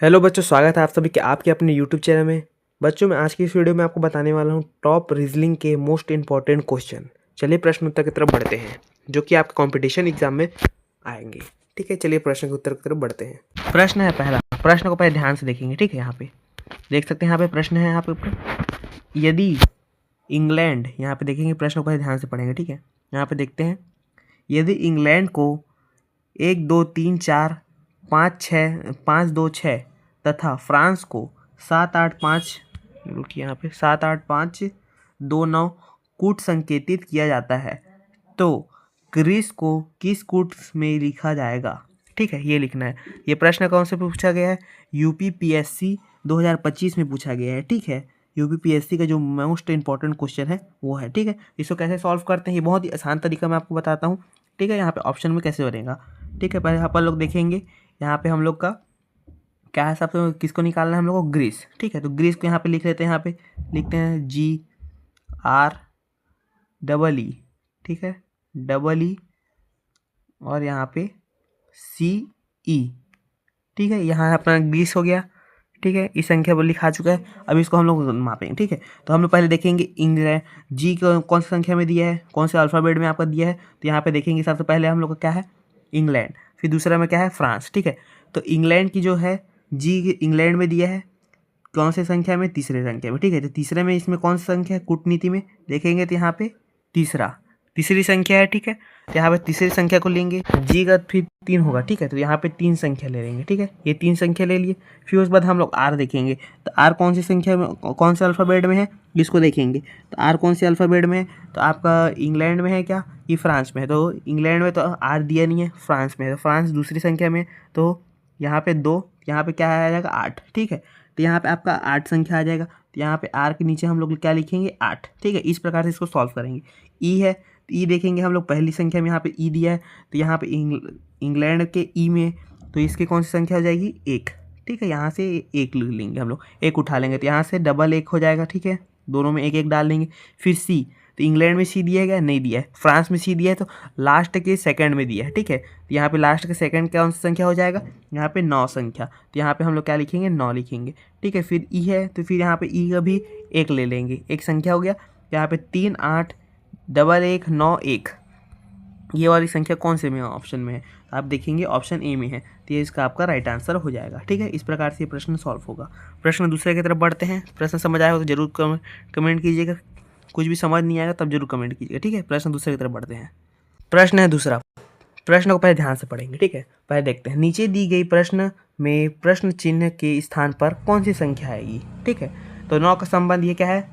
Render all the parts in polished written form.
Hello बच्चों, स्वागत है आप सभी के आपके अपने यूट्यूब चैनल में। बच्चों, मैं आज की इस वीडियो में आपको बताने वाला हूँ टॉप रीजनिंग के मोस्ट इंपॉर्टेंट क्वेश्चन। चलिए प्रश्न उत्तर की तरफ बढ़ते हैं जो कि आपके कंपटीशन एग्जाम में आएंगे। ठीक है, चलिए प्रश्न के उत्तर की तरफ बढ़ते हैं। प्रश्न है पहला, प्रश्न को पहले ध्यान से देखेंगे। ठीक है, यहाँ पे देख सकते हैं, यहाँ पे प्रश्न है, यहाँ पे यदि इंग्लैंड, यहाँ पे देखेंगे, प्रश्न को पहले ध्यान से पढ़ेंगे। ठीक है, यहाँ पे देखते हैं, यदि इंग्लैंड को 1 2 3 4 5 6 5 2 6 तथा फ्रांस को 7 8 5, रुकिए, यहाँ पे 7 8 5 2 9 कूट संकेतित किया जाता है तो ग्रीस को किस कूट में लिखा जाएगा। ठीक है, ये लिखना है। ये प्रश्न कौन से पूछा गया है? यूपीपीएससी 2025 में पूछा गया है। ठीक है, यूपीपीएससी का जो मोस्ट इंपॉर्टेंट क्वेश्चन है वो है। ठीक है, इसको कैसे सॉल्व करते हैं, ये बहुत ही आसान तरीका मैं आपको बताता हूँ। ठीक है, यहाँ पे ऑप्शन में कैसे बनेगा। ठीक है, पहले यहाँ पर लोग देखेंगे, यहाँ पे हम लोग का क्या है, सबसे किसको निकालना है हम लोग को? ग्रीस। ठीक है, तो ग्रीस को यहाँ पे लिख लेते हैं, यहाँ पे लिखते हैं GREE। ठीक है, EE और यहाँ पे CE। ठीक है, यहाँ अपना ग्रीस हो गया। ठीक है, इस संख्या पर लिखा चुका है। अब इसको हम लोग मापेंगे। ठीक है, तो हम लोग पहले देखेंगे इंग्लैंड, जी को कौन सी संख्या में दिया है, कौन से अल्फ़ाबेट में आपका दिया है। तो यहाँ पे देखेंगे, सबसे पहले हम लोग का क्या है? इंग्लैंड। फिर दूसरा में क्या है? फ्रांस। ठीक है, तो इंग्लैंड की जो है जी इंग्लैंड में दिया है कौन सी संख्या में? तीसरे संख्या में। ठीक है, तो तीसरे में इसमें कौन सी संख्या है? कूटनीति में देखेंगे तो यहाँ पे तीसरी संख्या है। ठीक है, तो यहाँ पे तीसरी संख्या को लेंगे, जी का फिर 3 होगा। ठीक है, तो यहाँ पे 3 संख्या ले लेंगे। ठीक है, ये 3 संख्या ले लिए। फिर उसके बाद हम लोग आर देखेंगे, तो आर कौन सी संख्या में, कौन से अल्फ़ाबेट में है, इसको देखेंगे। तो आर कौन से अल्फ़ाबेट में है? तो आपका इंग्लैंड में है क्या, ये फ्रांस में है? तो इंग्लैंड में तो आर दिया नहीं है, फ्रांस में है, तो फ्रांस दूसरी संख्या में। तो यहाँ पे 2, यहाँ पे क्या आ जाएगा? 8। ठीक है, तो यहाँ पे आपका 8 संख्या आ जाएगा। तो यहाँ पे आर के नीचे हम लोग क्या लिखेंगे? 8। ठीक है, इस प्रकार से इसको सॉल्व करेंगे। ई है, तो ई देखेंगे हम लोग, पहली संख्या में यहाँ पे ई दिया है, तो यहाँ पे इंग्लैंड के ई में, तो इसकी कौन सी संख्या हो जाएगी? 1। ठीक है, यहाँ से 1 लिख लेंगे हम लोग, 1 उठा लेंगे, तो यहाँ से डबल 1 हो जाएगा। ठीक है, दोनों में 1 1 डाल देंगे। फिर सी, तो इंग्लैंड में सी दिया गया, नहीं दिया है। फ्रांस में सी दिया है, तो लास्ट के सेकंड में दिया है। ठीक है, तो यहाँ पे लास्ट के सेकंड कौन सी संख्या हो जाएगा? यहाँ पे 9 संख्या, तो यहाँ पे हम लोग क्या लिखेंगे? 9 लिखेंगे। ठीक है, फिर ई है, तो फिर यहाँ पे ई का भी 1 ले लेंगे, 1 संख्या हो गया। यहाँ पे 3 8 डबल 1 9 1, ये वाली संख्या कौन से में है? ऑप्शन में है, तो आप देखेंगे ऑप्शन ए में है, तो ये इसका आपका राइट आंसर हो जाएगा। ठीक है, इस प्रकार से ये प्रश्न सॉल्व होगा। प्रश्न दूसरे की तरफ बढ़ते हैं। प्रश्न समझ आया हो तो जरूर कमेंट कीजिएगा, कुछ भी समझ नहीं आएगा तब जरूर कमेंट कीजिएगा। ठीक है, प्रश्न दूसरे की तरफ बढ़ते हैं। प्रश्न है दूसरा, प्रश्न को पहले ध्यान से पढ़ेंगे। ठीक है, पहले देखते हैं, नीचे दी गई प्रश्न में प्रश्न चिन्ह के स्थान पर कौन सी संख्या आएगी। ठीक है, तो 9 का संबंध, ये क्या है?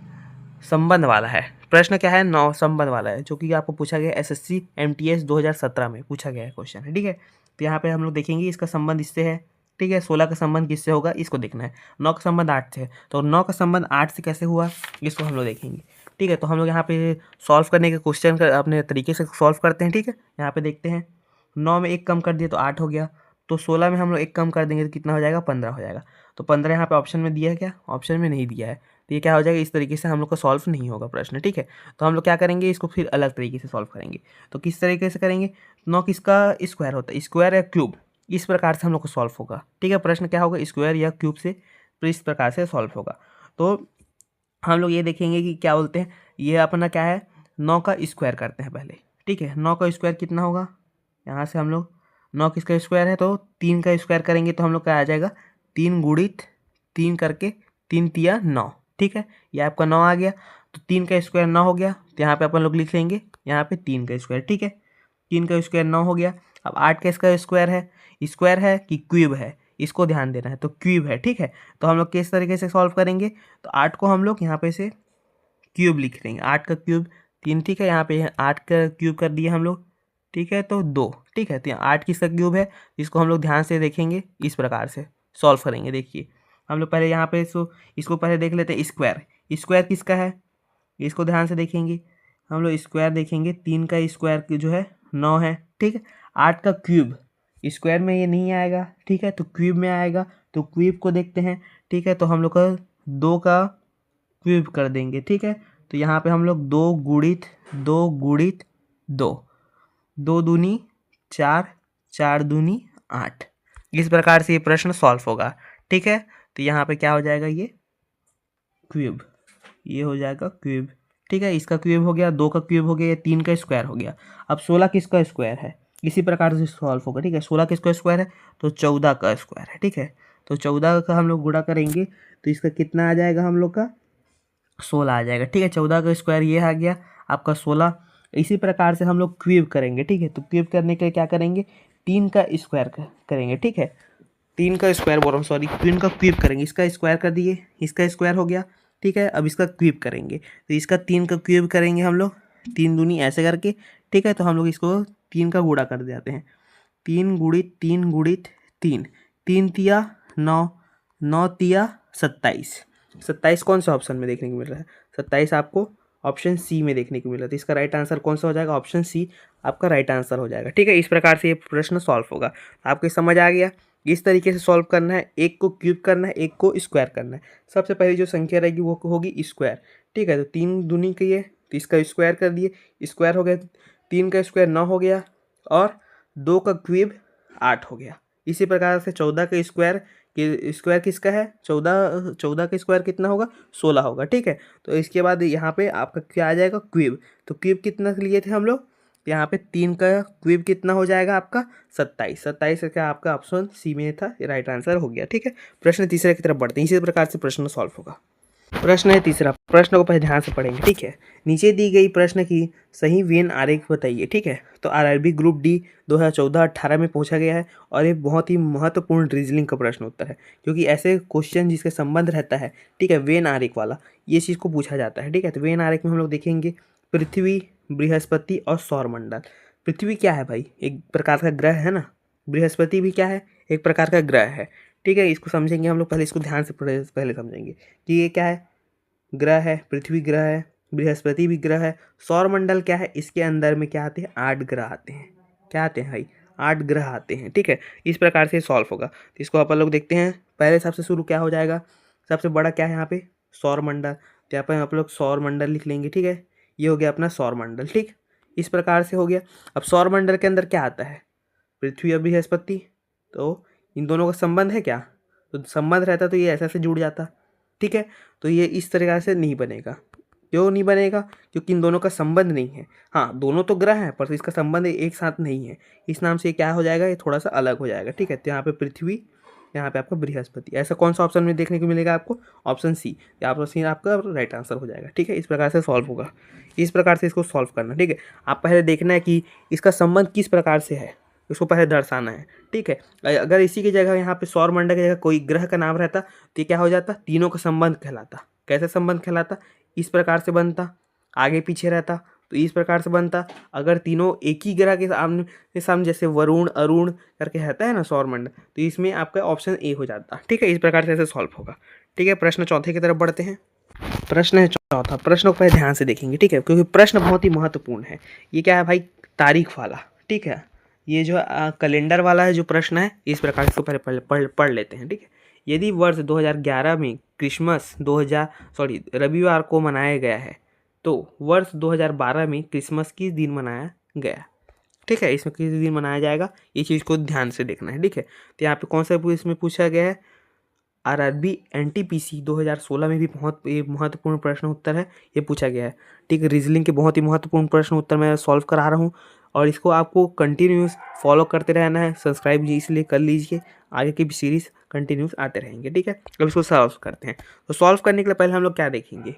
संबंध वाला है। प्रश्न क्या है? 9 संबंध वाला है, जो कि आपको पूछा गया SSC MTS 2017 में पूछा गया है क्वेश्चन है। ठीक है, तो यहाँ पे हम लोग देखेंगे इसका संबंध इससे है। ठीक है, 16 का संबंध किससे होगा, इसको देखना है। 9 का संबंध 8 से है, तो 9 का संबंध 8 से कैसे हुआ, इसको हम लोग देखेंगे। ठीक है, तो हम लोग यहाँ पे सॉल्व करने के क्वेश्चन का अपने तरीके से सॉल्व करते हैं। ठीक है, यहाँ पे देखते हैं, 9 में 1 कम कर दिया तो 8 हो गया, तो 16 में हम लोग 1 कम कर देंगे तो कितना हो जाएगा? 15 हो जाएगा। तो 15 यहाँ पे ऑप्शन में दिया है क्या? ऑप्शन में नहीं दिया है, तो ये क्या हो जाएगा? इस तरीके से हम लोग को सॉल्व नहीं होगा प्रश्न। ठीक है, तो हम लोग क्या करेंगे, इसको फिर अलग तरीके से सॉल्व करेंगे। तो किस तरीके से करेंगे? 9 किसका स्क्वायर होता है? स्क्वायर या क्यूब, इस प्रकार से हम लोग को सॉल्व होगा। ठीक है, प्रश्न क्या होगा? स्क्वायर या क्यूब से, तो इस प्रकार से सॉल्व होगा। तो हम लोग ये देखेंगे कि क्या बोलते हैं, ये अपना क्या है? 9 का स्क्वायर करते हैं पहले। ठीक है, 9 का स्क्वायर कितना होगा? यहाँ से हम लोग 9 किसका स्क्वायर है, तो 3 का स्क्वायर करेंगे तो हम लोग क्या आ जाएगा? 3 गुणित 3 करके 3 तिया 9। ठीक है, ये आपका 9 आ गया, तो 3 का स्क्वायर 9 हो गया, तो यहाँ पे अपन लोग लिख लेंगे यहाँ पे 3 का स्क्वायर। ठीक है, 3 का स्क्वायर 9 हो गया। अब 8 का इसका स्क्वायर है कि क्यूब है, इसको ध्यान देना है, तो क्यूब है। ठीक है, तो हम लोग किस तरीके से सॉल्व करेंगे, तो 8 को हम लोग यहाँ पे से क्यूब लिख देंगे, 8 का क्यूब 3। ठीक है, यहाँ पे 8 का क्यूब कर दिए हम लोग। ठीक है, तो 2। ठीक है, तो 8 किसका क्यूब है, इसको हम लोग ध्यान से देखेंगे, इस प्रकार से सॉल्व करेंगे। देखिए, हम लोग पहले यहाँ पे इसको पहले देख लेते हैं। स्क्वायर किसका है, इसको ध्यान से देखेंगे। हम लोग स्क्वायर देखेंगे, 3 का स्क्वायर जो है 9 है। ठीक है, 8 का क्यूब स्क्वायर में ये नहीं आएगा। ठीक है, तो क्यूब में आएगा, तो क्यूब को देखते हैं। ठीक है, तो हम लोग का 2 का क्यूब कर देंगे। ठीक है, तो यहाँ पे हम लोग 2 गुणित 2, 2 दूनी 4, 4 दूनी 8, इस प्रकार से ये प्रश्न सॉल्व होगा। ठीक है। तो यहाँ पे क्या हो जाएगा, ये क्यूब, ये हो जाएगा क्यूब। ठीक है, इसका क्यूब हो गया, 2 का क्यूब हो गया, ये 3 का स्क्वायर हो गया। अब 16 किसका स्क्वायर है, इसी प्रकार से सॉल्व होगा। ठीक है, 16 किसका स्क्वायर है, तो 14 का स्क्वायर है। ठीक है, तो 14 का हम लोग गुणा करेंगे तो इसका कितना आ जाएगा, हम लोग का 16 आ जाएगा। ठीक है, 14 का स्क्वायर ये आ गया आपका 16। इसी प्रकार से हम लोग क्यूब करेंगे। ठीक है, तो क्यूब करने के लिए क्या करेंगे, 3 का स्क्वायर करेंगे। ठीक है, 3 का स्क्वायर बोल रहा हूँ, सॉरी, 3 का क्यूब करेंगे। इसका स्क्वायर कर दिए, इसका स्क्वायर हो गया। ठीक है, अब इसका क्यूब करेंगे तो इसका 3 का क्यूब करेंगे हम लोग, 3 दूनी ऐसे करके। ठीक है, तो हम लोग इसको 3 का गुणा कर देते हैं, 3 गुणित 3 गुणित 3, 3 तिया 9, 9 तिया 27। 27 कौन सा ऑप्शन में देखने को मिल रहा है, 27 आपको ऑप्शन सी में देखने को मिल रहा है। तो इसका राइट आंसर कौन सा हो जाएगा, ऑप्शन सी आपका राइट आंसर हो जाएगा। ठीक है, इस प्रकार से ये प्रश्न सॉल्व होगा। आपको समझ आ गया, इस तरीके से सॉल्व करना है, एक को क्यूब करना है, एक को स्क्वायर करना है। सबसे पहली जो संख्या रहेगी वो होगी स्क्वायर। ठीक है, तो 3 दूनी के ये, तो इसका स्क्वायर कर दिए, स्क्वायर हो गया, 3 का स्क्वायर 9 हो गया और 2 का क्यूब 8 हो गया। इसी प्रकार से 14 का स्क्वायर, स्क्वायर किसका है, 14 का स्क्वायर कितना होगा, 16 होगा। ठीक है, तो इसके बाद यहाँ पे आपका क्या आ जाएगा, क्यूब। तो क्यूब कितना लिए थे हम लोग, यहाँ पे 3 का क्यूब कितना हो जाएगा आपका 27। 27 का आपका ऑप्शन सी में था, राइट आंसर हो गया। ठीक है, प्रश्न तीसरे की तरफ बढ़ते हैं। इसी प्रकार से प्रश्न सॉल्व होगा। प्रश्न है तीसरा, प्रश्न को पहले ध्यान से पढ़ेंगे। ठीक है, नीचे दी गई प्रश्न की सही वेन आरेख बताइए। ठीक है, तो आरआरबी ग्रुप डी 2014-18 में पूछा गया है और ये बहुत ही महत्वपूर्ण रीजनिंग का प्रश्न उत्तर है, क्योंकि ऐसे क्वेश्चन जिसके संबंध रहता है, ठीक है, वेन आरेख वाला, ये चीज़ को पूछा जाता है। ठीक है, तो वेन आरेख में हम लोग देखेंगे पृथ्वी, बृहस्पति और सौरमंडल। पृथ्वी क्या है भाई, एक प्रकार का ग्रह है ना, बृहस्पति भी क्या है, एक प्रकार का ग्रह है। ठीक है, इसको समझेंगे हम लोग, पहले इसको ध्यान से पहले समझेंगे कि ये क्या है, ग्रह है, पृथ्वी ग्रह है, बृहस्पति भी ग्रह है। सौरमंडल क्या है, इसके अंदर में क्या आते हैं, 8 ग्रह आते हैं। क्या आते हैं भाई, 8 ग्रह आते हैं। ठीक है, इस प्रकार से सॉल्व होगा। तो इसको अपन लोग देखते हैं, पहले सबसे शुरू क्या हो जाएगा, सबसे बड़ा क्या है यहाँ पे, सौरमंडल। तो यहाँ पर आप लोग सौरमंडल लिख लेंगे। ठीक है, ये हो गया अपना सौरमंडल। ठीक, इस प्रकार से हो गया। अब सौरमंडल के अंदर क्या आता है, पृथ्वी और बृहस्पति, तो इन दोनों का संबंध है क्या, तो संबंध रहता तो ये ऐसे ऐसे जुड़ जाता। ठीक है, तो ये इस तरीक़ा से नहीं बनेगा। क्यों नहीं बनेगा, क्योंकि इन दोनों का संबंध नहीं है। हाँ, दोनों तो ग्रह हैं पर इसका संबंध एक साथ नहीं है, इस नाम से क्या हो जाएगा, ये थोड़ा सा अलग हो जाएगा। ठीक है, तो यहाँ पे पृथ्वी, यहाँ पे आपका बृहस्पति, ऐसा कौन सा ऑप्शन में देखने को मिलेगा आपको, ऑप्शन सी। ऑप्शन सी आपका राइट आंसर हो जाएगा। ठीक है, इस प्रकार से सॉल्व होगा, इस प्रकार से इसको सॉल्व करना। ठीक है, आप पहले देखना है कि इसका संबंध किस प्रकार से है, उसको पहले दर्शाना है। ठीक है, अगर इसी की जगह यहाँ पे सौरमंडल की जगह कोई ग्रह का नाम रहता तो ये क्या हो जाता, तीनों का संबंध कहलाता। कैसे संबंध कहलाता, इस प्रकार से बनता, आगे पीछे रहता तो इस प्रकार से बनता। अगर तीनों एक ही ग्रह के सामने जैसे वरुण अरुण करके रहता है ना सौरमंडल, तो इसमें आपका ऑप्शन ए हो जाता। ठीक है, इस प्रकार से ऐसे सॉल्व होगा। ठीक है, प्रश्न चौथे की तरफ बढ़ते हैं। प्रश्न है चौथा, प्रश्न को पहले ध्यान से देखेंगे। ठीक है, क्योंकि प्रश्न बहुत ही महत्वपूर्ण है। ये क्या है भाई, तारीख वाला। ठीक है, ये जो कैलेंडर वाला है जो प्रश्न है, इस प्रकार से इसको पहले पढ़ लेते हैं। ठीक है, यदि वर्ष 2011 में क्रिसमस रविवार को मनाया गया है, तो वर्ष 2012 में क्रिसमस किस दिन मनाया गया। ठीक है, इसमें किस दिन मनाया जाएगा, ये चीज़ को ध्यान से देखना है। ठीक है, तो यहाँ पे कौन सा इसमें पूछा गया है, आरआरबी एनटीपीसी 2016 में भी बहुत महत्वपूर्ण प्रश्न उत्तर है, ये पूछा गया है। ठीक है, रीजनिंग के बहुत ही महत्वपूर्ण प्रश्न उत्तर मैं सॉल्व करा रहा हूँ और इसको आपको कंटिन्यूस फॉलो करते रहना है। सब्सक्राइब जी इसलिए कर लीजिए, आगे की भी सीरीज़ कंटिन्यूस आते रहेंगे। ठीक है, अब इसको सॉल्व करते हैं। तो सॉल्व करने के लिए पहले हम लोग क्या देखेंगे,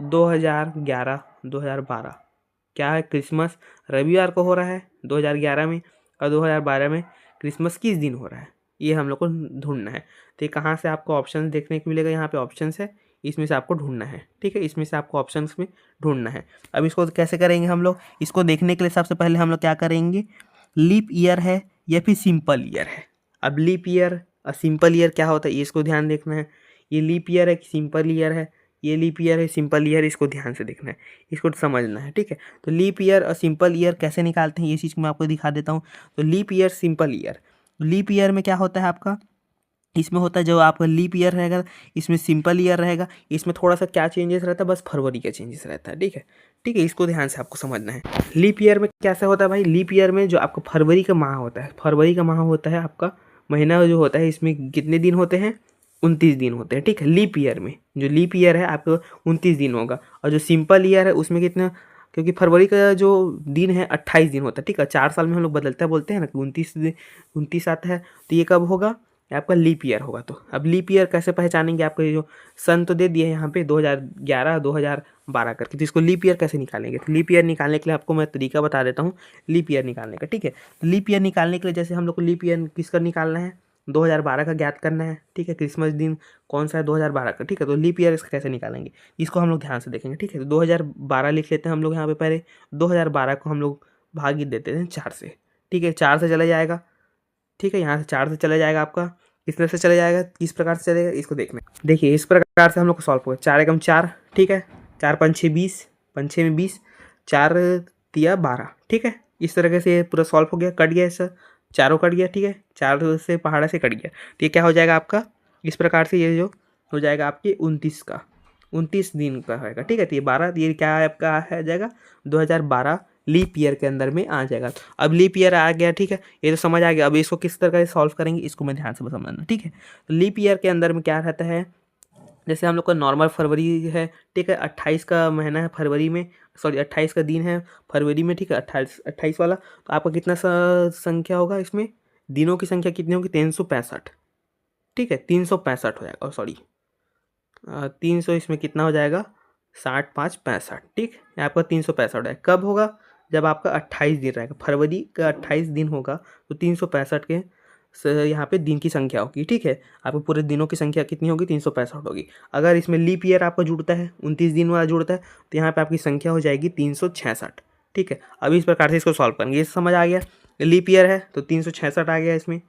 2011 2012 क्या है, क्रिसमस रविवार को हो रहा है 2011 में, और 2012 में क्रिसमस किस दिन हो रहा है, ये हम लोग को ढूंढना है। तो ये कहाँ से आपको ऑप्शन देखने को मिलेगा, यहाँ पे ऑप्शंस है, इसमें से आपको ढूंढना है। ठीक है, इसमें से आपको ऑप्शंस में ढूंढना है। अब इसको कैसे करेंगे हम लोग, इसको देखने के लिए सबसे पहले हम लोग क्या करेंगे, लीप ईयर है या फिर सिंपल ईयर है। अब लीप ईयर और सिंपल ईयर क्या होता है, ये इसको ध्यान देखना है। ये लीप ईयर है कि सिंपल ईयर है, ये लीप ईयर है सिंपल ईयर, इसको ध्यान से देखना है, इसको समझना है। ठीक है, तो लीप ईयर और सिंपल ईयर कैसे निकालते हैं, ये चीज़ मैं आपको दिखा देता हूँ। तो leap year simple year, leap year में क्या होता है आपका, इसमें होता है जो आपका लीप ईयर रहेगा, इसमें सिंपल ईयर रहेगा। इसमें थोड़ा सा क्या चेंजेस रहता है, बस फरवरी का चेंजेस रहता है। ठीक है, ठीक है, इसको ध्यान से आपको समझना है। लीप ईयर में कैसा होता है भाई, लीप ईयर में जो आपका फरवरी का माह होता है, फरवरी का माह होता है आपका महीना जो होता है, इसमें कितने दिन होते हैं, 29 दिन होते हैं, ठीक है। लीप ईयर में, जो लीप ईयर है आपको 29 दिन होगा, और जो सिंपल ईयर है उसमें कितना, क्योंकि फरवरी का जो दिन है 28 दिन होता है, ठीक है। 4 साल में हम लोग बदलते हैं, बोलते हैं ना कि 29 आता है, तो ये कब होगा, ये आपका लीप ईयर होगा। तो अब लीप ईयर कैसे पहचानेंगे, आपको ये जो सन तो दे दिए हैं यहाँ पे 2011 2012 करके, तो इसको लीप ईयर कैसे निकालेंगे। तो लीप ईयर निकालने के लिए आपको मैं तरीका बता देता हूँ लीप ईयर निकालने का, ठीक है। तो लीप ईयर निकालने के लिए जैसे हम लोग को लीप ईयर किसका निकालना है, 2012 का ज्ञात करना है, ठीक है। क्रिसमस दिन कौन सा है, 2012 का, ठीक है। तो लीप ईयर इसका कैसे निकालेंगे, इसको हम लोग ध्यान से देखेंगे, ठीक है। तो 2012 लिख लेते हैं हम लोग यहाँ पे पहले। 2012 को हम लोग भाग देते हैं 4 से, ठीक है। 4 से चला जाएगा, ठीक है। यहाँ से 4 से चला जाएगा आपका, किस तरह से चला जाएगा, किस प्रकार से चलेगा, इसको देखना है। देखिए इस प्रकार से हम लोग को सॉल्व होगा, 4 एकम 4, ठीक है। 4 5 6 20, 5 6 में 20, 4 तिया 12, ठीक है। इस तरीके से पूरा सॉल्व हो गया, कट गया इससे, चारों कट गया, ठीक है। 4 से पहाड़ा से कट गया, तो ये क्या हो जाएगा आपका, इस प्रकार से ये जो हो जाएगा आपके 29 का, 29 दिन का होगा, ठीक है। तो ये 12, ये क्या है आपका आ जाएगा 2012 लीप ईयर के अंदर में आ जाएगा। अब लीप ईयर आ गया, ठीक है, ये तो समझ आ गया। अब इसको किस तरह से सॉल्व करेंगे, इसको मैं ध्यान से समझना, ठीक है। तो लीप ईयर के अंदर में क्या रहता है, जैसे हम लोग का नॉर्मल फरवरी है, ठीक है। 28 का महीना है फरवरी में, सॉरी 28 का दिन है फरवरी में, ठीक है। 28 वाला, तो आपका कितना संख्या होगा इसमें, दिनों की संख्या कितनी होगी, 365, ठीक है। 365 हो जाएगा, सॉरी 300, इसमें कितना हो जाएगा, 60 5 65, ठीक है। आपका 365 है, कब होगा, जब आपका 28 दिन रहेगा, फरवरी का 28 दिन होगा, तो 365 के यहाँ पे दिन की संख्या होगी, ठीक है। आपको पूरे दिनों की संख्या कितनी होगी, 365 होगी। अगर इसमें लीप ईयर आपका जुड़ता है, 29 दिन वाला जुड़ता है, तो यहाँ पे आपकी संख्या हो जाएगी 366, ठीक है। अब इस प्रकार से इसको सॉल्व करेंगे, ये समझ आ गया, लीप ईयर है तो 366 आ गया इसमें,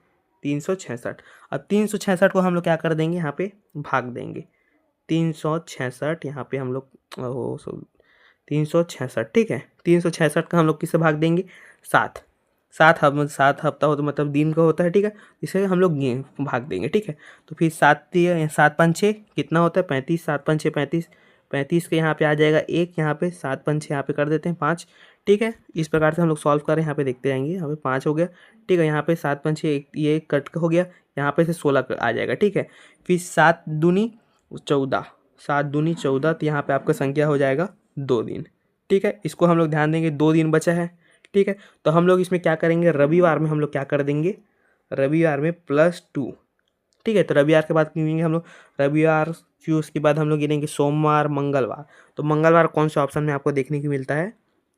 366। अब 366 को हम लोग क्या कर देंगे, यहाँ पे भाग देंगे, 366 यहाँ पे हम लोग, ओ सो 366, ठीक है। 366 का हम लोग किससे भाग देंगे, 7, 7 हफ्ता हो तो मतलब दिन का होता है, ठीक है। इसे हम लोग भाग देंगे, ठीक है। तो फिर 7 5 6 कितना होता है, 35, 7 5 6 35, 35 के यहाँ पे आ जाएगा 1, यहाँ पे 7 5 6 यहाँ पे कर देते हैं 5, ठीक है। इस प्रकार से हम लोग सॉल्व करें, यहाँ पे देखते जाएंगे, यहाँ पे 5 हो गया, ठीक है। यहाँ पे 7 5 6 ये कट हो गया, यहाँ पे से 16 आ जाएगा, ठीक है। फिर 7 दूनी 14, 7 दूनी 14, तो यहाँ पे आपका संख्या हो जाएगा 2 दिन, ठीक है। इसको हम लोग ध्यान देंगे, 2 दिन बचा है, ठीक है। तो हम लोग इसमें क्या करेंगे, रविवार में हम लोग क्या कर देंगे, रविवार में +2, ठीक है। तो रविवार के बाद गिनेंगे हम लोग, रविवार, फिर उसके बाद हम लोग गिनेंगे सोमवार मंगलवार। तो मंगलवार कौन सा ऑप्शन में आपको देखने को मिलता है,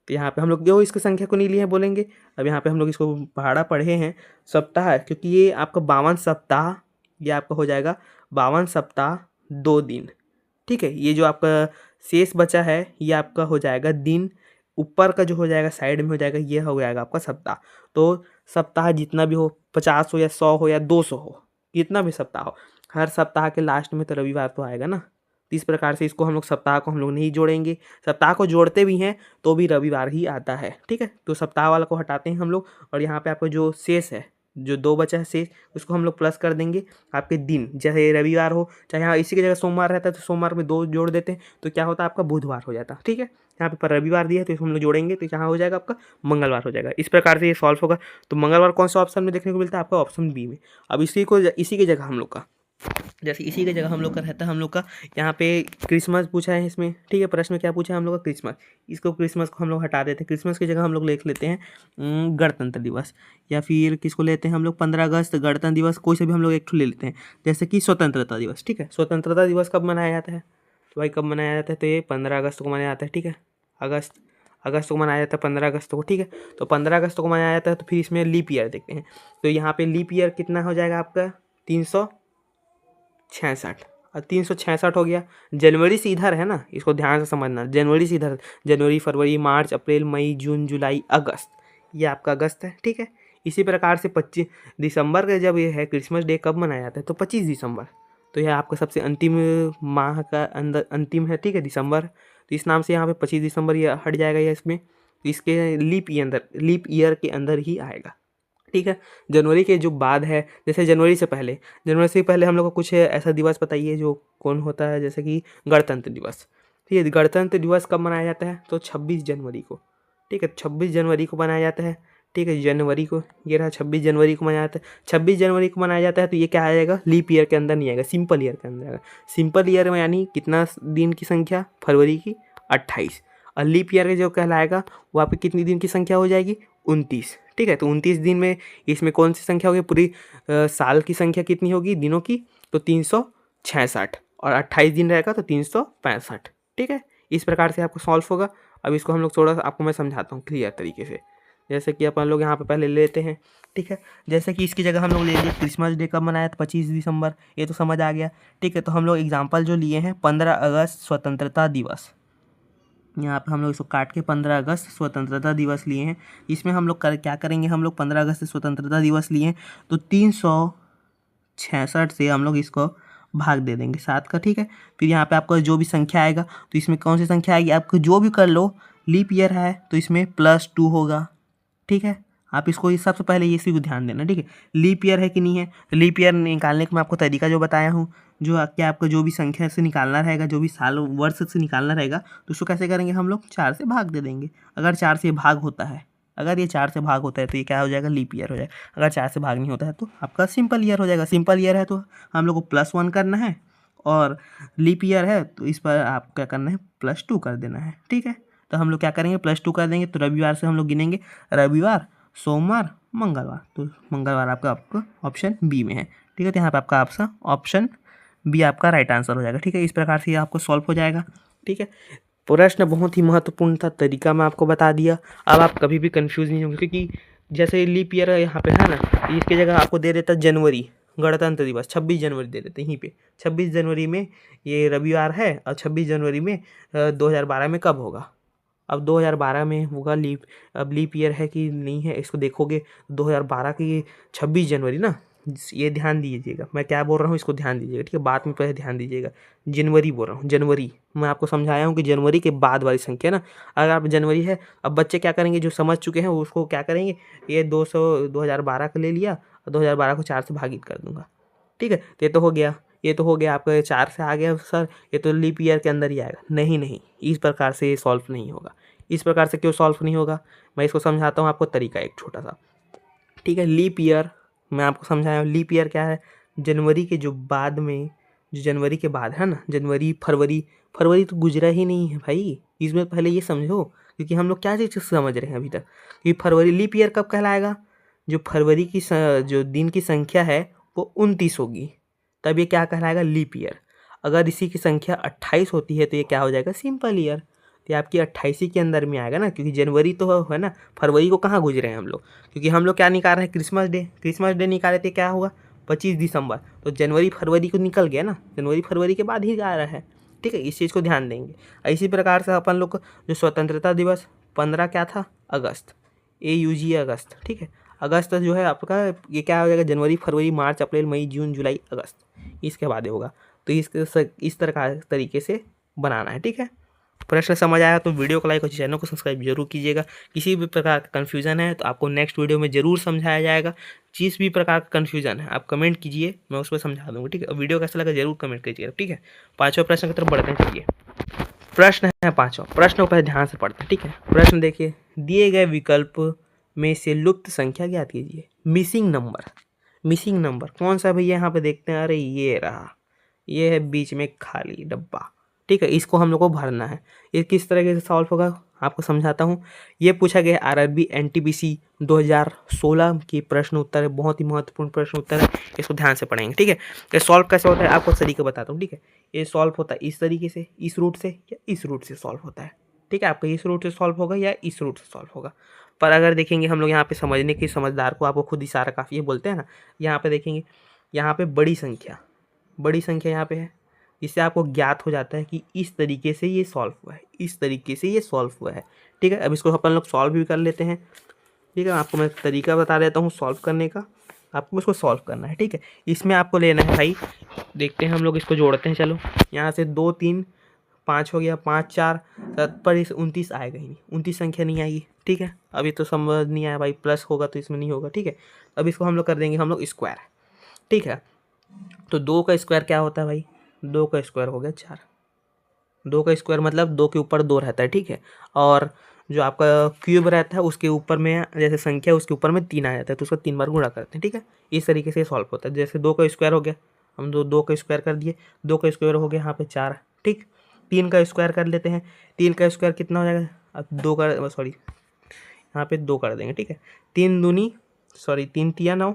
तो यहाँ पे हम लोग जो इसकी संख्या को नहीं लिए हैं बोलेंगे। अब यहाँ पे हम लोग इसको पहाड़ा पढ़े हैं सप्ताह, क्योंकि ये आपका 52 सप्ताह, ये आपका हो जाएगा 52 सप्ताह 2 दिन, ठीक है। ये जो आपका शेष बचा है ये आपका हो जाएगा दिन, ऊपर का जो हो जाएगा साइड में हो जाएगा, ये हो जाएगा आपका सप्ताह। तो सप्ताह जितना भी हो, 50 हो या 100 हो या 200 हो, कितना भी सप्ताह हो, हर सप्ताह के लास्ट में तो रविवार तो आएगा ना। तो इस प्रकार से इसको हम लोग सप्ताह को हम लोग नहीं जोड़ेंगे, सप्ताह को जोड़ते भी हैं तो भी रविवार ही आता है, ठीक है। तो सप्ताह वाला को हटाते हैं हम लोग, और यहाँ पे आपको जो शेष है, जो 2 बचा है शेष, उसको हम लोग प्लस कर देंगे आपके दिन, जैसे रविवार हो, चाहे यहाँ इसी की जगह सोमवार रहता है तो सोमवार में 2 जोड़ देते हैं, तो क्या होता है आपका बुधवार हो जाता है, ठीक है। यहाँ पे पर रविवार दिया है तो इसको हम लोग जोड़ेंगे, तो यहाँ हो जाएगा आपका मंगलवार हो जाएगा। इस प्रकार से ये सॉल्व होगा। तो मंगलवार कौन सा ऑप्शन में देखने को मिलता है, आपका ऑप्शन बी में। अब इसी की जगह हम लोग का, जैसे इसी की जगह हम लोग का रहता है, हम लोग का यहाँ पे क्रिसमस पूछा है इसमें, ठीक है। प्रश्न में क्या पूछा है हम लोग का, क्रिसमस, इसको क्रिसमस को हम लोग हटा देते हैं। क्रिसमस की जगह हम लोग लिख लेते हैं गणतंत्र दिवस, या फिर किसको लेते हैं हम लोग, 15 अगस्त, गणतंत्र दिवस, कोई से भी हम लोग एक ठो ले लेते हैं, जैसे कि स्वतंत्रता दिवस, ठीक है। स्वतंत्रता दिवस कब मनाया जाता है, तो भाई कब मनाया जाता है, तो ये 15 अगस्त को मनाया जाता है, ठीक है। अगस्त को मनाया जाता है, 15 अगस्त को, ठीक है। तो 15 अगस्त को मनाया जाता है, तो फिर इसमें लीप ईयर देखते हैं। तो यहाँ पे लीप ईयर कितना हो जाएगा आपका, 366, और 366 हो गया। जनवरी से इधर है ना, इसको ध्यान से समझना, जनवरी से इधर, जनवरी फरवरी मार्च अप्रैल मई जून जुलाई अगस्त, ये आपका अगस्त है, ठीक है। इसी प्रकार से 25 दिसंबर का जब ये है, क्रिसमस डे कब मनाया जाता है, तो 25 दिसंबर, तो यह आपका सबसे अंतिम माह का अंदर अंतिम है, ठीक है, दिसंबर। तो इस नाम से यहाँ पे 25 दिसंबर ये हट जाएगा, या इसमें इसके लीप ईयर के अंदर ही आएगा, ठीक है। जनवरी के जो बाद है, जैसे जनवरी से पहले हम लोग को कुछ ऐसा दिवस बताइए जो कौन होता है, जैसे कि गणतंत्र दिवस, ठीक है। गणतंत्र दिवस कब मनाया जाता है, तो 26 जनवरी को, ठीक है। 26 जनवरी को मनाया जाता है, ठीक है। जनवरी को ये रहा 26 जनवरी को मनाया जाता है। 26 जनवरी को मनाया जाता है तो ये क्या आ जाएगा, लीप ईयर के अंदर नहीं आएगा, सिंपल ईयर के अंदर आएगा। सिंपल ईयर में यानी कितना दिन की संख्या, फरवरी की 28, और लीप ईयर जो कहलाएगा वो आपकी कितनी दिन की संख्या हो जाएगी, 29। ठीक है, तो 29 दिन में इसमें कौन सी संख्या होगी, पूरी साल की संख्या कितनी होगी दिनों की, तो 366, और 28 दिन रहेगा तो 365। ठीक है, इस प्रकार से आपको सॉल्व होगा। अब इसको हम लोग थोड़ा सा आपको मैं समझाता हूँ क्लियर तरीके से। जैसे कि अपन लोग यहाँ पे पहले लेते हैं, ठीक है। जैसे कि इसकी जगह हम लोग ले लिए क्रिसमस डे कब मनाया था, 25 दिसंबर, ये तो समझ आ गया। ठीक है, तो हम लोग एग्जाम्पल जो लिए हैं 15 अगस्त स्वतंत्रता दिवस, यहाँ पे हम लोग इसको काट के 15 अगस्त स्वतंत्रता दिवस लिए हैं। इसमें हम लोग क्या करेंगे, हम लोग 15 अगस्त स्वतंत्रता दिवस लिए हैं तो 366 से हम लोग इसको भाग दे देंगे 7 का। ठीक है, फिर यहाँ पे आपका जो भी संख्या आएगा तो इसमें कौन सी संख्या आएगी, आपको जो भी कर लो, लीप ईयर है तो इसमें +2 होगा। ठीक है, आप इसको ये सबसे पहले इसी को ध्यान देना। ठीक है, लीप ईयर है कि नहीं है, तो लीप ईयर निकालने का मैं आपको तरीका जो बताया हूँ, जो क्या आपका जो भी संख्या से निकालना रहेगा, जो भी साल वर्ष से निकालना रहेगा, तो उसको कैसे करेंगे, हम लोग 4 से भाग दे देंगे। अगर 4 से भाग होता है, अगर ये 4 से भाग होता है तो ये क्या हो जाएगा, लीप ईयर हो जाएगा। अगर 4 से भाग नहीं होता है तो आपका सिंपल ईयर हो जाएगा। सिंपल ईयर है तो हम लोग को +1 करना है, और लीप ईयर है तो इस पर आप क्या करना है, +2 कर देना है। ठीक है, तो हम लोग क्या करेंगे, +2 कर देंगे। तो रविवार से हम लोग गिनेंगे, रविवार, सोमवार, मंगलवार, तो मंगलवार आपका ऑप्शन बी में है। ठीक है, तो यहाँ पे आपका ऑप्शन बी आपका राइट आंसर हो जाएगा। ठीक है, इस प्रकार से आपको सॉल्व हो जाएगा। ठीक है, प्रश्न बहुत ही महत्वपूर्ण था, तरीका मैं आपको बता दिया। अब आप कभी भी कंफ्यूज नहीं होंगे, क्योंकि जैसे लीप ईयर यहाँ पे है ना, इसकी जगह आपको दे देता जनवरी, गणतंत्र दिवस 26 जनवरी दे देते यहीं पे। 26 जनवरी में ये रविवार है, और 26 जनवरी में 2012 में कब होगा। अब 2012 में होगा लीप, अब लीप ईयर है कि नहीं है इसको देखोगे, 2012 की 26 जनवरी ना, ये ध्यान दीजिएगा मैं क्या बोल रहा हूँ, इसको ध्यान दीजिएगा। ठीक है, बात में पहले ध्यान दीजिएगा, जनवरी बोल रहा हूँ, जनवरी। मैं आपको समझाया हूँ कि जनवरी के बाद वाली संख्या ना, अगर आप जनवरी है, अब बच्चे क्या करेंगे, जो समझ चुके हैं उसको क्या करेंगे, ये 2012 का ले लिया और 2012 को 4 से भागित कर दूंगा। ठीक है, तो ये तो हो गया, ये तो हो गया आपका 4 से आ गया सर, ये तो लीप ईयर के अंदर ही आएगा। नहीं नहीं, इस प्रकार से ये सॉल्व नहीं होगा। इस प्रकार से क्यों सॉल्व नहीं होगा, मैं इसको समझाता हूँ आपको तरीका एक छोटा सा। ठीक है, लीप ईयर मैं आपको समझाया हूँ। लीप ईयर क्या है, जनवरी के जो बाद में, जो जनवरी के बाद है ना, जनवरी फरवरी, फरवरी तो गुजरा ही नहीं है भाई, इसमें पहले ये समझो, क्योंकि हम लोग क्या चीज़ समझ रहे हैं अभी तक कि फरवरी, लीप ईयर कब कहलाएगा, जो फरवरी की जो दिन की संख्या है वो 29 होगी, तब ये क्या कहलाएगा, लीप ईयर। अगर इसी की संख्या 28 होती है तो ये क्या हो जाएगा, सिंपल ईयर। तो ये आपकी 28 के अंदर में आएगा ना, क्योंकि जनवरी तो है ना, फरवरी को कहाँ गुजरे हैं हम लोग, क्योंकि हम लोग क्या निकाल रहे हैं, क्रिसमस डे। क्रिसमस डे निकाले थे, क्या हुआ, 25 दिसंबर, तो जनवरी फरवरी को निकल गया ना, जनवरी फरवरी के बाद ही आ रहा है। ठीक है, इस चीज़ को ध्यान देंगे। इसी प्रकार से अपन लोग को जो स्वतंत्रता दिवस 15 क्या था, अगस्त, AUG अगस्त। ठीक है, अगस्त जो है आपका ये क्या हो जाएगा, जनवरी फरवरी मार्च अप्रैल मई जून जुलाई अगस्त, इसके बाद होगा। तो इस तरह का तरीके से बनाना है। ठीक है, प्रश्न समझ आया तो वीडियो को लाइक और चैनल को सब्सक्राइब जरूर कीजिएगा। किसी भी प्रकार का कन्फ्यूज़न है तो आपको नेक्स्ट वीडियो में ज़रूर समझाया जाएगा। जिस भी प्रकार का कन्फ्यूज़न है आप कमेंट कीजिए, मैं उस पर समझा दूँगा। ठीक है, वीडियो कैसा लगा जरूर कमेंट कीजिएगा। ठीक है, 5वां प्रश्न की तरफ बढ़ते हैं। चलिए, प्रश्न है 5वां, प्रश्न को पहले ध्यान से पढ़ते हैं। ठीक है, प्रश्न देखिए, दिए गए विकल्प में से लुप्त संख्या ज्ञात कीजिए। मिसिंग नंबर, मिसिंग नंबर कौन सा भैया, यहाँ पे देखते हैं, अरे ये रहा, ये है बीच में खाली डब्बा। ठीक है, इसको हम लोग को भरना है। ये किस तरीके से सॉल्व होगा आपको समझाता हूँ। ये पूछा गया RRB NTPC 2016 की प्रश्न उत्तर है, बहुत ही महत्वपूर्ण प्रश्न उत्तर है, इसको ध्यान से पढ़ेंगे। ठीक है, ये सॉल्व कैसे होता है आपको तरीका बताता हूँ। ठीक है, ये सॉल्व होता है इस तरीके से, इस रूट से या इस रूट से सॉल्व होता है। ठीक है, आपका इस रूट से सॉल्व होगा या इस रूट से सॉल्व होगा। पर अगर देखेंगे हम लोग यहाँ पे समझने की, समझदार को आपको खुद इशारा काफ़ी है बोलते हैं ना, यहाँ पे देखेंगे, यहाँ पे बड़ी संख्या यहाँ पे है, इससे आपको ज्ञात हो जाता है कि इस तरीके से ये सॉल्व हुआ है, इस तरीके से ये सॉल्व हुआ है। ठीक है, अब इसको अपन लोग सॉल्व भी कर लेते हैं। ठीक है, आपको मैं तरीका बता देता हूँ सॉल्व करने का, आपको इसको सॉल्व करना है। ठीक है, इसमें आपको लेना है भाई, देखते हैं हम लोग इसको जोड़ते हैं। चलो, यहाँ से 2 3 5 हो गया, 5 4 7 पर इस 29 आएगा ही नहीं, 29 संख्या नहीं आएगी। ठीक है, अभी तो समझ नहीं आया भाई, प्लस होगा तो इसमें नहीं होगा। ठीक है, अब इसको हम लोग कर देंगे हम लोग स्क्वायर। ठीक है, तो 2 का स्क्वायर क्या होता है भाई, 2 का स्क्वायर हो गया 4, 2 का स्क्वायर मतलब 2 के ऊपर 2 रहता है। ठीक है, और जो आपका क्यूब रहता है उसके ऊपर में जैसे संख्या उसके ऊपर में 3 आ जाता है तो उसको 3 बार गुणा करते हैं, ठीक है। इस तरीके से सॉल्व होता है। जैसे 2 का स्क्वायर हो गया, हम दो का स्क्वायर कर दिए, 2 का स्क्वायर हो गया यहाँ पे 4, ठीक। 3 का स्क्वायर कर लेते हैं, 3 का स्क्वायर कितना हो जाएगा, अब 2 का सॉरी यहाँ पे 2 कर देंगे, ठीक है। 3 तिया 9,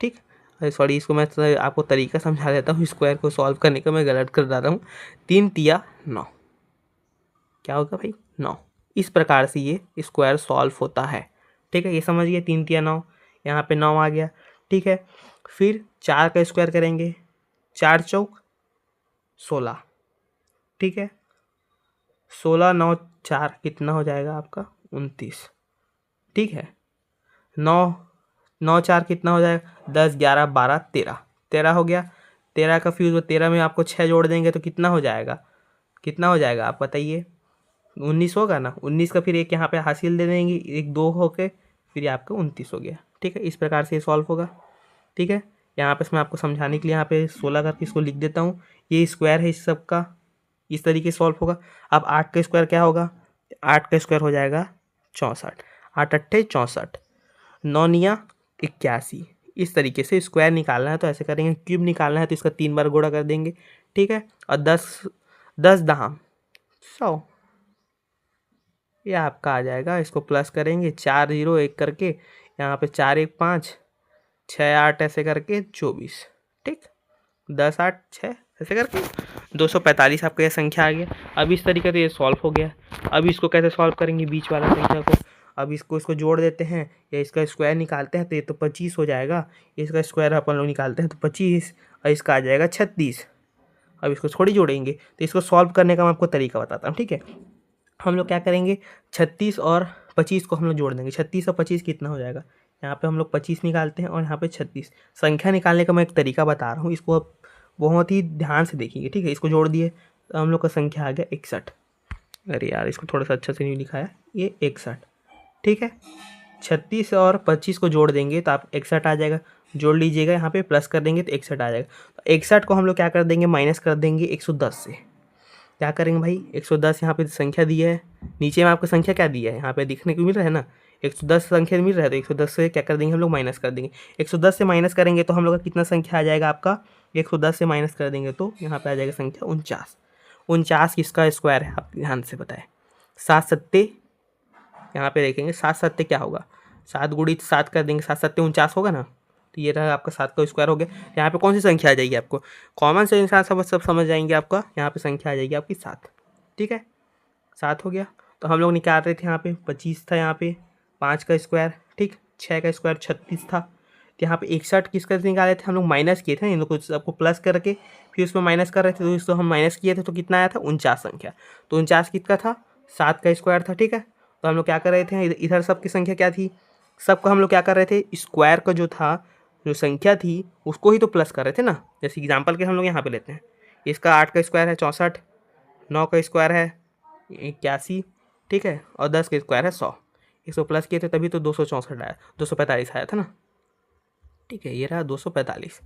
ठीक। अरे सॉरी, इसको मैं आपको तरीका समझा देता हूँ स्क्वायर को सॉल्व करने का, मैं गलत कर रहा हूँ। 3 तिया 9 क्या होगा भाई, 9। इस प्रकार से ये स्क्वायर सॉल्व होता है, ठीक है। ये समझिए 3 तिया 9, यहाँ पे 9 आ गया, ठीक है। फिर 4 का स्क्वायर करेंगे, 4 चौक 16, ठीक है। 16 9 4 कितना हो जाएगा आपका 29, ठीक है। 9 9 4 कितना हो जाएगा 10 11 12 13, 13 हो गया। 13 का फ्यूज 13 में आपको 6 जोड़ देंगे तो कितना हो जाएगा, कितना हो जाएगा आप बताइए, 19 होगा ना। 19 का फिर एक यहाँ पे हासिल दे देंगे, एक 2 होके फिर आपका 29 हो गया, ठीक है। इस प्रकार से ये सॉल्व होगा, ठीक है। यहाँ पे मैं आपको समझाने के लिए यहाँ पे 16 करके इसको लिख देता हूँ। ये स्क्वायर है इस सब का, इस तरीके से सॉल्व होगा। अब 8 का स्क्वायर क्या होगा, 8 का स्क्वायर हो जाएगा 64, 8 अट्ठे 64, 9 निया 81। इस तरीके से स्क्वायर निकालना है तो ऐसे करेंगे, क्यूब निकालना है तो इसका 3 बार गुणा कर देंगे, ठीक है। और 10 दहाम 100, ये आपका आ जाएगा। इसको प्लस करेंगे 4 0 1 करके, यहाँ पे 4 1 5 6 8 ऐसे करके 24, ठीक। 10 8 6 ऐसे करके 245 आपका यह संख्या आ गया। अब इस तरीके से ये सॉल्व हो गया। अब इसको कैसे सॉल्व करेंगे, बीच वाला संख्या को, अब इसको जोड़ देते हैं या इसका स्क्वायर निकालते हैं तो ये तो 25 हो जाएगा। इसका स्क्वायर अपन लोग निकालते हैं तो 25 और इसका आ जाएगा 36। अब इसको थोड़ी जोड़ेंगे तो इसको सॉल्व करने का मैं आपको तरीका बताता हूँ, ठीक है। हम लोग क्या करेंगे, 36 और 25 को हम लोग जोड़ देंगे। 36 और 25 कितना हो जाएगा, यहाँ पे हम लोग 25 निकालते हैं और यहाँ पे 36। संख्या निकालने का मैं एक तरीका बता रहा हूँ, इसको आप बहुत ही ध्यान से देखिए, ठीक है। इसको जोड़ दिए तो हम लोग का संख्या आ गया 61। अरे यार, इसको थोड़ा सा अच्छा से नहीं लिखा है, ये 61, ठीक है। 36 और 25 को जोड़ देंगे तो आप 61 आ जाएगा। जोड़ लीजिएगा, यहाँ पे प्लस कर देंगे तो 61 आ जाएगा। तो 61 को हम लोग क्या कर देंगे, माइनस कर देंगे 110 से। क्या करेंगे भाई, 110 यहाँ पे संख्या दी है, नीचे में आपको संख्या क्या दी है यहाँ पे देखने को मिल रहा है ना, 110 संख्या मिल रहा है। तो 110 से क्या कर देंगे हम लोग, माइनस कर देंगे। 110 से माइनस करेंगे तो हम लोग का कितना संख्या आ जाएगा आपका, 110 से माइनस कर देंगे तो यहाँ पे आ जाएगा संख्या 49। 49 किसका स्क्वायर है, आप ध्यान से बताएं। 7 सत्ते, यहाँ पे देखेंगे 7 सत्ते क्या होगा, 7 गुणित 7 कर देंगे, 7 सत्ते 49 होगा ना। तो ये रहा आपका 7 का स्क्वायर हो गया। यहाँ पे कौन सी संख्या आ जाएगी, आपको कॉमन से इंसान सब समझ जाएंगे। आपका यहाँ पे संख्या आ जाएगी आपकी 7, ठीक है। 7 हो गया। तो हम लोग निकाल रहे थे यहाँ पे 25 था, यहाँ पे 5 का स्क्वायर, ठीक। 6 का स्क्वायर 36 था। तो यहाँ पे 61 किसका निकाले थे हम लोग, माइनस किए थे इन लोग को, सबको प्लस करके फिर उसमें माइनस कर रहे थे। तो इसको हम माइनस किए थे तो कितना आया था 49 संख्या। तो 49 किसका था, 7 का स्क्वायर था, ठीक है। तो हम लोग क्या कर रहे थे, इधर सबकी संख्या क्या थी, सबको हम लोग क्या कर रहे थे, स्क्वायर का जो था जो संख्या थी उसको ही तो प्लस कर रहे थे ना। जैसे एग्जाम्पल के हम लोग यहाँ पे लेते हैं, इसका 8 का स्क्वायर है 64, 9 का स्क्वायर है 81, ठीक है, और 10 का स्क्वायर है 100। इसको प्लस किए थे तभी तो 264 आया, 245 आया था ना, ठीक है। ये रहा 245,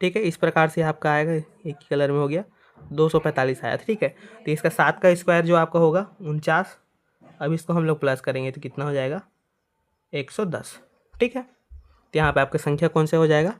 ठीक है। इस प्रकार से आपका आएगा, एक ही कलर में हो गया, 245 आया था, ठीक है। तो इसका 7 का स्क्वायर जो आपका होगा 49। अब इसको हम लोग प्लस करेंगे तो कितना हो जाएगा 110, ठीक है। तो यहाँ पे आपका संख्या कौन सा हो जाएगा,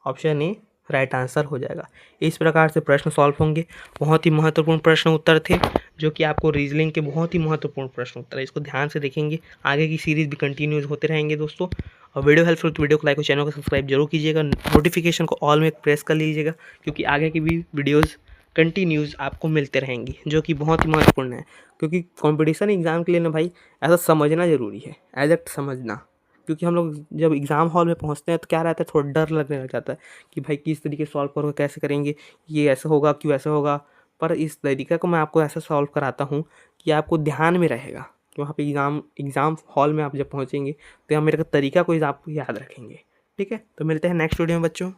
ऑप्शन ए राइट आंसर हो जाएगा। इस प्रकार से प्रश्न सॉल्व होंगे। बहुत ही महत्वपूर्ण प्रश्न उत्तर थे, जो कि आपको रीजनिंग के बहुत ही महत्वपूर्ण प्रश्न उत्तर है। इसको ध्यान से देखेंगे, आगे की सीरीज भी कंटिन्यूज होते रहेंगे दोस्तों। और वीडियो हेल्पफुल तो वीडियो को लाइक और चैनल को सब्सक्राइब जरूर कीजिएगा, नोटिफिकेशन को ऑल में प्रेस कर लीजिएगा, क्योंकि आगे की भी वीडियोज़ कंटिन्यूज आपको मिलते रहेंगी, जो कि बहुत ही महत्वपूर्ण है। क्योंकि कॉम्पिटिशन एग्ज़ाम के लिए ना भाई ऐसा समझना ज़रूरी है, एग्जैक्ट समझना। क्योंकि हम लोग जब एग्ज़ाम हॉल में पहुंचते हैं तो क्या रहता है, थोड़ा डर लगने लग जाता है कि भाई किस तरीके से सॉल्व करोगे, कैसे करेंगे, ये ऐसा होगा क्यों ऐसा होगा। पर इस तरीके को मैं आपको ऐसा सॉल्व कराता हूँ कि आपको ध्यान में रहेगा कि वहाँ पे एग्ज़ाम हॉल में आप जब पहुँचेंगे तो आप मेरे का तरीका को आप याद रखेंगे, ठीक है। तो मिलते हैं नेक्स्ट वीडियो में बच्चों।